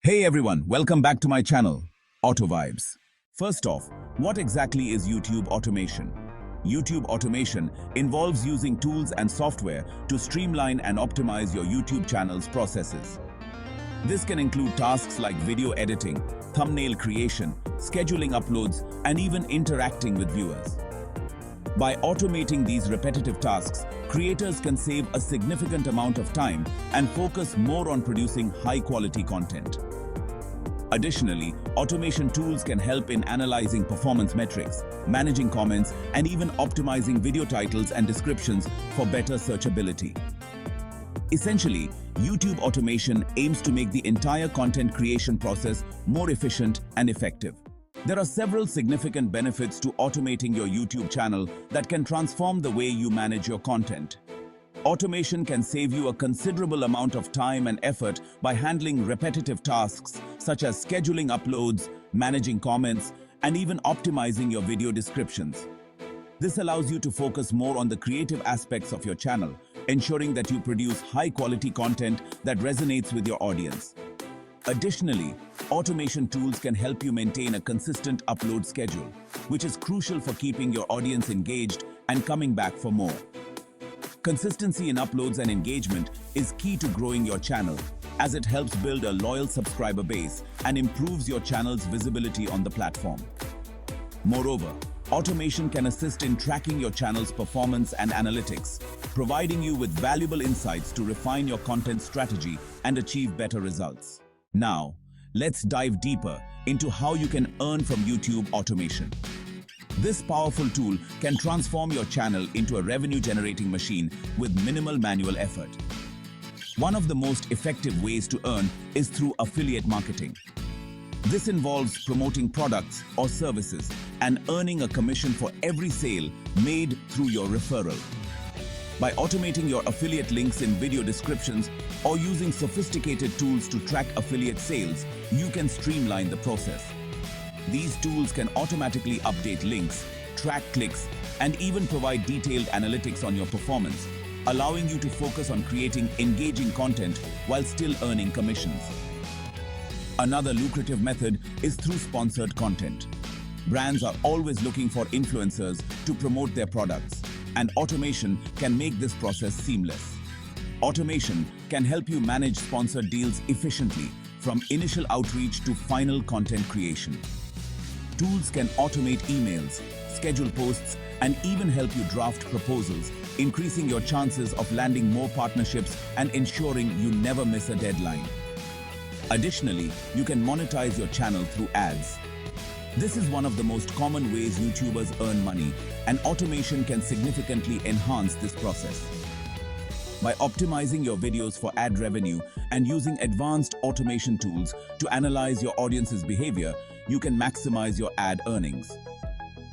Hey everyone, welcome back to my channel, AutoVibes. First off, what exactly is YouTube automation? YouTube automation involves using tools and software to streamline and optimize your YouTube channel's processes. This can include tasks like video editing, thumbnail creation, scheduling uploads, and even interacting with viewers. By automating these repetitive tasks, creators can save a significant amount of time and focus more on producing high-quality content. Additionally, automation tools can help in analyzing performance metrics, managing comments, and even optimizing video titles and descriptions for better searchability. Essentially, YouTube automation aims to make the entire content creation process more efficient and effective. There are several significant benefits to automating your YouTube channel that can transform the way you manage your content. Automation can save you a considerable amount of time and effort by handling repetitive tasks such as scheduling uploads, managing comments, and even optimizing your video descriptions. This allows you to focus more on the creative aspects of your channel, ensuring that you produce high-quality content that resonates with your audience. Additionally, automation tools can help you maintain a consistent upload schedule, which is crucial for keeping your audience engaged and coming back for more. Consistency in uploads and engagement is key to growing your channel, as it helps build a loyal subscriber base and improves your channel's visibility on the platform. Moreover, automation can assist in tracking your channel's performance and analytics, providing you with valuable insights to refine your content strategy and achieve better results. Now, let's dive deeper into how you can earn from YouTube automation. This powerful tool can transform your channel into a revenue-generating machine with minimal manual effort. One of the most effective ways to earn is through affiliate marketing. This involves promoting products or services and earning a commission for every sale made through your referral. By automating your affiliate links in video descriptions or using sophisticated tools to track affiliate sales, you can streamline the process. These tools can automatically update links, track clicks, and even provide detailed analytics on your performance, allowing you to focus on creating engaging content while still earning commissions. Another lucrative method is through sponsored content. Brands are always looking for influencers to promote their products, and automation can make this process seamless. Automation can help you manage sponsored deals efficiently, from initial outreach to final content creation. Tools can automate emails, schedule posts, and even help you draft proposals, increasing your chances of landing more partnerships and ensuring you never miss a deadline. Additionally, you can monetize your channel through ads. This is one of the most common ways YouTubers earn money, and automation can significantly enhance this process. By optimizing your videos for ad revenue and using advanced automation tools to analyze your audience's behavior, you can maximize your ad earnings.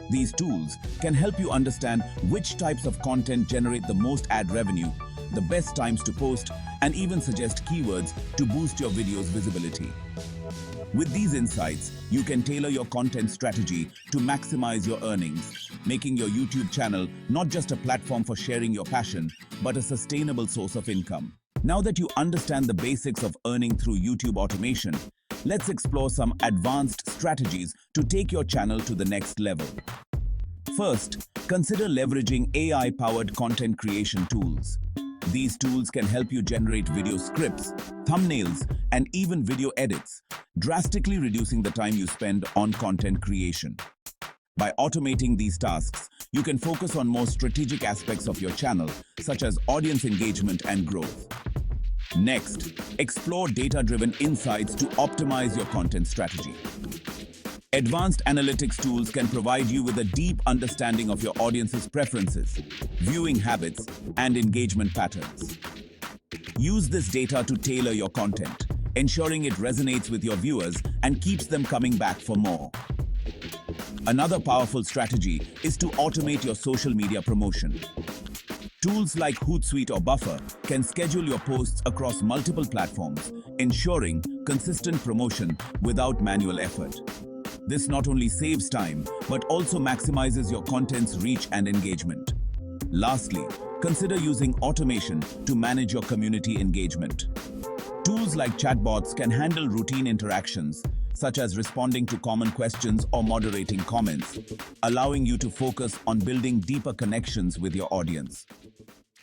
These tools can help you understand which types of content generate the most ad revenue, the best times to post, and even suggest keywords to boost your video's visibility. With these insights, you can tailor your content strategy to maximize your earnings, making your YouTube channel not just a platform for sharing your passion, but a sustainable source of income. Now that you understand the basics of earning through YouTube automation, let's explore some advanced strategies to take your channel to the next level. First, consider leveraging AI-powered content creation tools. These tools can help you generate video scripts, thumbnails, and even video edits, drastically reducing the time you spend on content creation. By automating these tasks, you can focus on more strategic aspects of your channel, such as audience engagement and growth. Next, explore data-driven insights to optimize your content strategy. Advanced analytics tools can provide you with a deep understanding of your audience's preferences, viewing habits, and engagement patterns. Use this data to tailor your content, ensuring it resonates with your viewers and keeps them coming back for more. Another powerful strategy is to automate your social media promotion. Tools like Hootsuite or Buffer can schedule your posts across multiple platforms, ensuring consistent promotion without manual effort. This not only saves time, but also maximizes your content's reach and engagement. Lastly, consider using automation to manage your community engagement. Tools like chatbots can handle routine interactions, such as responding to common questions or moderating comments, allowing you to focus on building deeper connections with your audience.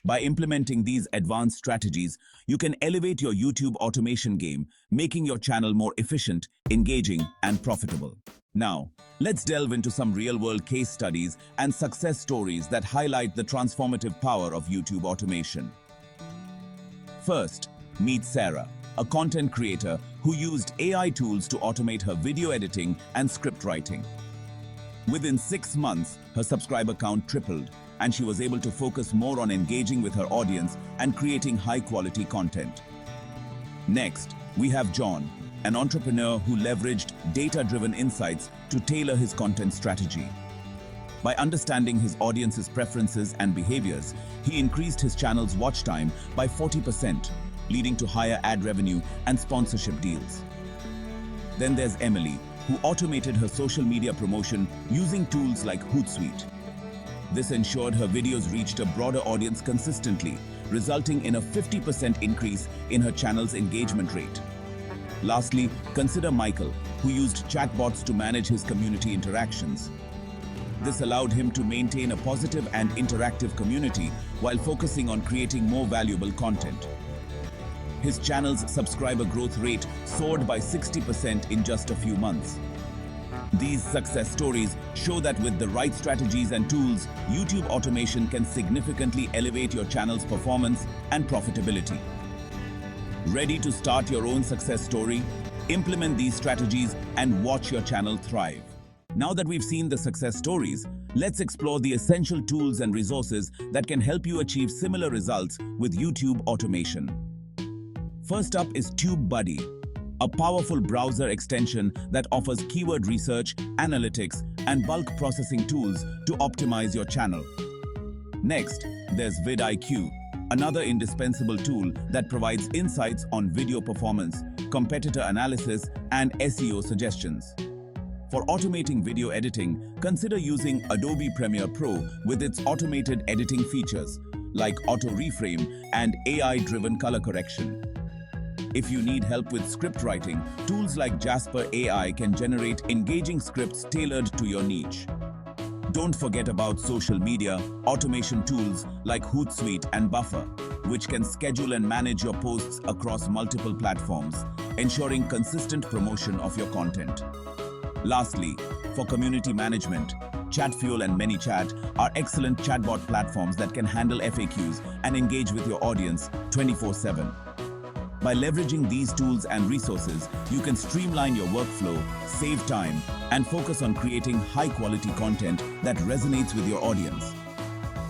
By implementing these advanced strategies, you can elevate your YouTube automation game, making your channel more efficient, engaging, and profitable. Now, let's delve into some real-world case studies and success stories that highlight the transformative power of YouTube automation. First, meet Sarah, a content creator who used AI tools to automate her video editing and script writing. Within 6 months, her subscriber count tripled, and she was able to focus more on engaging with her audience and creating high-quality content. Next, we have John, an entrepreneur who leveraged data-driven insights to tailor his content strategy. By understanding his audience's preferences and behaviors, he increased his channel's watch time by 40%, leading to higher ad revenue and sponsorship deals. Then there's Emily, who automated her social media promotion using tools like Hootsuite. This ensured her videos reached a broader audience consistently, resulting in a 50% increase in her channel's engagement rate. Lastly, consider Michael, who used chatbots to manage his community interactions. This allowed him to maintain a positive and interactive community while focusing on creating more valuable content. His channel's subscriber growth rate soared by 60% in just a few months. These success stories show that with the right strategies and tools, YouTube automation can significantly elevate your channel's performance and profitability. Ready to start your own success story? Implement these strategies and watch your channel thrive. Now that we've seen the success stories, let's explore the essential tools and resources that can help you achieve similar results with YouTube automation. First up is TubeBuddy, a powerful browser extension that offers keyword research, analytics, and bulk processing tools to optimize your channel. Next, there's vidIQ, another indispensable tool that provides insights on video performance, competitor analysis, and SEO suggestions. For automating video editing, consider using Adobe Premiere Pro with its automated editing features like auto reframe and AI-driven color correction. If you need help with script writing, tools like Jasper AI can generate engaging scripts tailored to your niche. Don't forget about social media automation tools like Hootsuite and Buffer, which can schedule and manage your posts across multiple platforms, ensuring consistent promotion of your content. Lastly, for community management, Chatfuel and ManyChat are excellent chatbot platforms that can handle FAQs and engage with your audience 24/7. By leveraging these tools and resources, you can streamline your workflow, save time, and focus on creating high-quality content that resonates with your audience.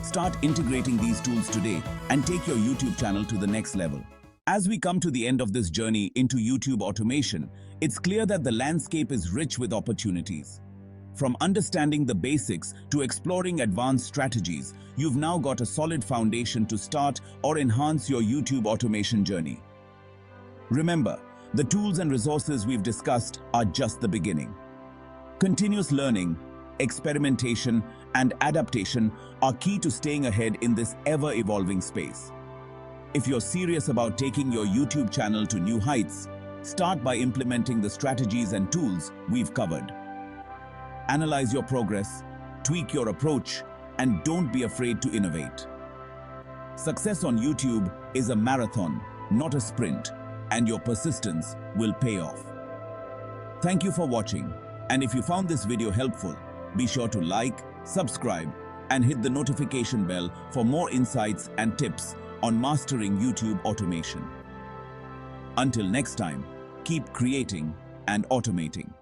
Start integrating these tools today and take your YouTube channel to the next level. As we come to the end of this journey into YouTube automation, it's clear that the landscape is rich with opportunities. From understanding the basics to exploring advanced strategies, you've now got a solid foundation to start or enhance your YouTube automation journey. Remember, the tools and resources we've discussed are just the beginning. Continuous learning, experimentation, and adaptation are key to staying ahead in this ever-evolving space. If you're serious about taking your YouTube channel to new heights, start by implementing the strategies and tools we've covered. Analyze your progress, tweak your approach, and don't be afraid to innovate. Success on YouTube is a marathon, not a sprint, and your persistence will pay off. Thank you for watching, and if you found this video helpful, be sure to like, subscribe, and hit the notification bell for more insights and tips on mastering YouTube automation. Until next time, keep creating and automating.